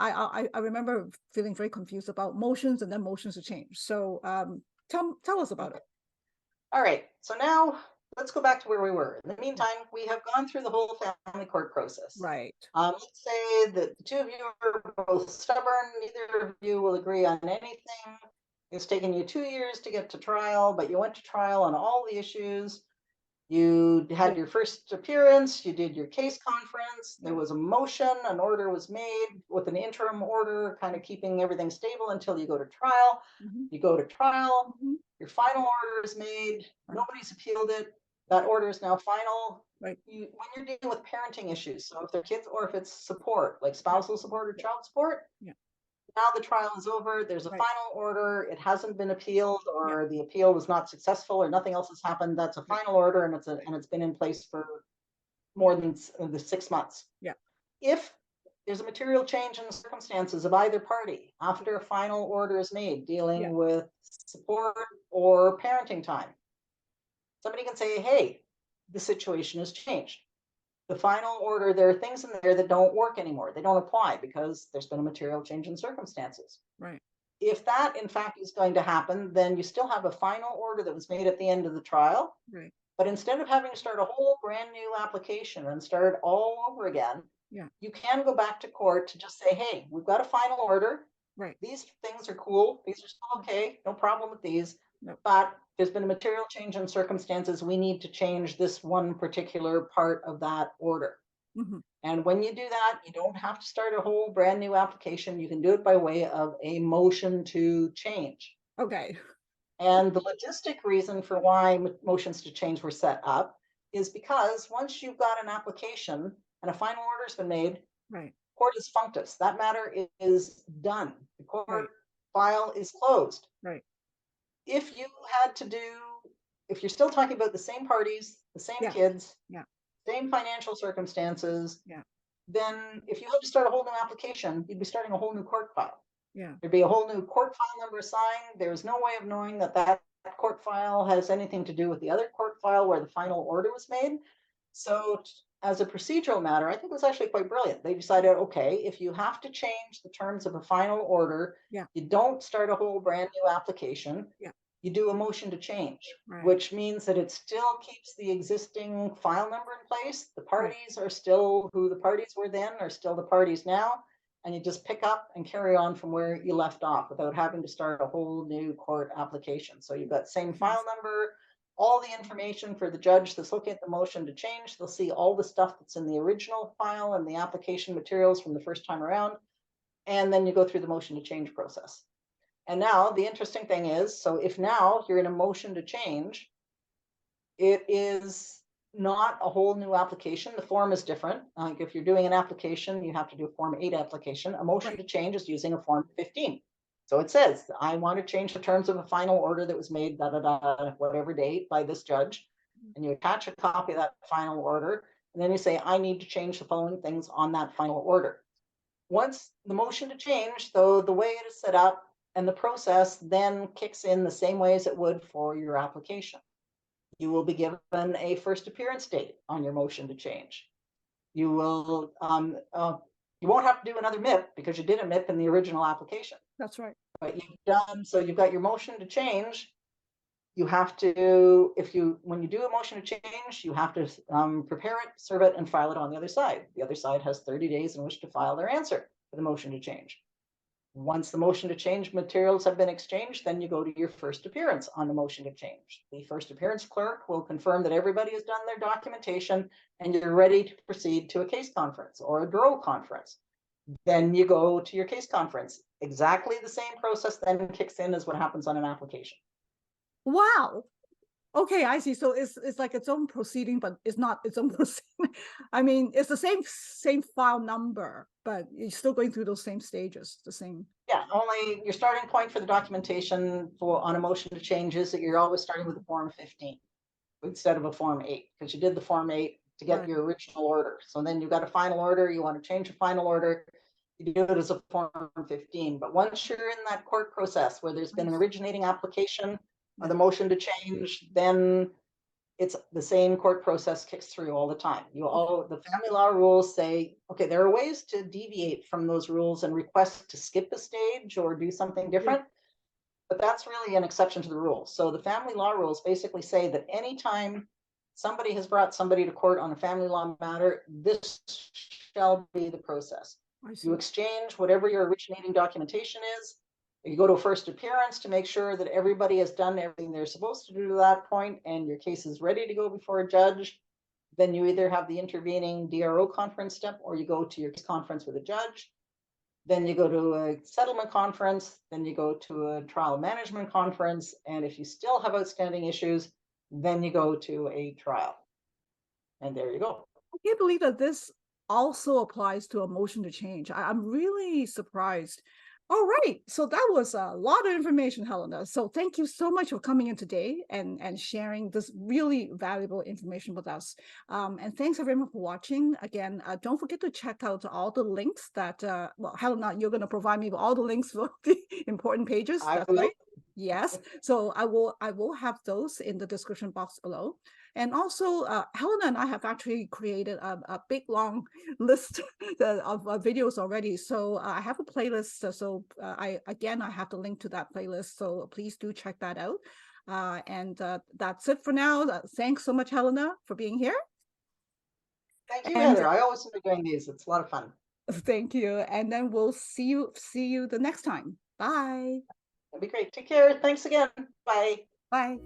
I remember feeling very confused about motions and then motions to change. So tell us about it. All right, so now let's go back to where we were. In the meantime, we have gone through the whole family court process. Right. Let's say that the two of you are both stubborn. Neither of you will agree on anything. It's taken you 2 years to get to trial, but you went to trial on all the issues. You had your first appearance, you did your case conference, there was a motion, an order was made with an interim order, kind of keeping everything stable until you go to trial. You go to trial, your final order is made, nobody's appealed it, that order is now final. Right. When you're dealing with parenting issues, so if they're kids or if it's support, like spousal support or child support, now the trial is over, there's a final order, it hasn't been appealed, or the appeal was not successful, or nothing else has happened. That's a final order, and it's been in place for more than the 6 months. If there's a material change in the circumstances of either party after a final order is made dealing with support or parenting time, somebody can say, hey, the situation has changed. The final order, there are things in there that don't work anymore. They don't apply because there's been a material change in circumstances. Right. If that, in fact, is going to happen, then you still have a final order that was made at the end of the trial. Right. But instead of having to start a whole brand new application and start all over again, you can go back to court to just say, hey, we've got a final order. Right. These things are cool. These are still okay. No problem with these. But there's been a material change in circumstances. We need to change this one particular part of that order. And when you do that, you don't have to start a whole brand new application. You can do it by way of a motion to change. Okay. And the logistic reason for why motions to change were set up is because once you've got an application and a final order has been made, court is functus. That matter is done. The court file is closed. Right. If you had to do, if you're still talking about the same parties, the same kids, same financial circumstances, then if you had to start a whole new application, you'd be starting a whole new court file. There'd be a whole new court file number assigned. There's no way of knowing that that court file has anything to do with the other court file where the final order was made. So as a procedural matter, I think it was actually quite brilliant. They decided, okay, if you have to change the terms of a final order, you don't start a whole brand new application. You do a motion to change, which means that it still keeps the existing file number in place. The parties are still who the parties were then, are still the parties now. And you just pick up and carry on from where you left off without having to start a whole new court application. So you've got same file number, all the information for the judge that's looking at the motion to change. They'll see all the stuff that's in the original file and the application materials from the first time around. And then you go through the motion to change process. And now the interesting thing is, so if now you're in a motion to change, it is not a whole new application. The form is different. Like if you're doing an application, you have to do a Form 8 application. A motion to change is using a Form 15. So it says, I want to change the terms of a final order that was made, whatever date by this judge. And you attach a copy of that final order. And then you say, I need to change the following things on that final order. Once the motion to change, though, the way it is set up and the process then kicks in the same way as it would for your application. You will be given a first appearance date on your motion to change. You will, you won't have to do another MIP because you did a MIP in the original application. That's right. But you've done, so you've got your motion to change. You have to, when you do a motion to change, you have to prepare it, serve it, and file it on the other side. The other side has 30 days in which to file their answer for the motion to change. Once the motion to change materials have been exchanged, then you go to your first appearance on the motion to change. The first appearance clerk will confirm that everybody has done their documentation and you're ready to proceed to a case conference or a DRO conference. Then you go to your case conference. Exactly the same process then kicks in as what happens on an application. Wow. Okay, I see. So it's like its own proceeding, but it's not its own proceeding. I mean, it's the same file number, but you're still going through those same stages, the same. Yeah, only your starting point for the documentation on a motion to change is that you're always starting with a Form 15 instead of a Form 8, because you did the Form 8 to get your original order. So then you've got a final order, you want to change a final order, you do it as a Form 15. But once you're in that court process where there's been an originating application, or the motion to change, then it's the same court process kicks through all the time. The family law rules say, okay, there are ways to deviate from those rules and request to skip a stage or do something different, but that's really an exception to the rule. So the family law rules basically say that anytime somebody has brought somebody to court on a family law matter, this shall be the process. You exchange whatever your originating documentation is. You go to a first appearance to make sure that everybody has done everything they're supposed to do to that point and your case is ready to go before a judge. Then you either have the intervening DRO conference step or you go to your conference with a judge. Then you go to a settlement conference, then you go to a trial management conference. And if you still have outstanding issues, then you go to a trial. And there you go. I can't believe that this also applies to a motion to change. I'm really surprised. All right, so that was a lot of information, Helena. So thank you so much for coming in today and sharing this really valuable information with us. And thanks everyone for watching. Again, don't forget to check out all the links that, well, Helena, you're going to provide me with all the links for the important pages. That's right. Yes, so I will have those in the description box below. And also, Helena and I have actually created a big long list of videos already. So I have a playlist. So I have the link to that playlist. So please do check that out. And that's it for now. Thanks so much, Helena, for being here. Thank you, Heather. I always enjoy doing these. It's a lot of fun. Thank you. And then we'll see you the next time. Bye. That'd be great. Take care. Thanks again. Bye. Bye.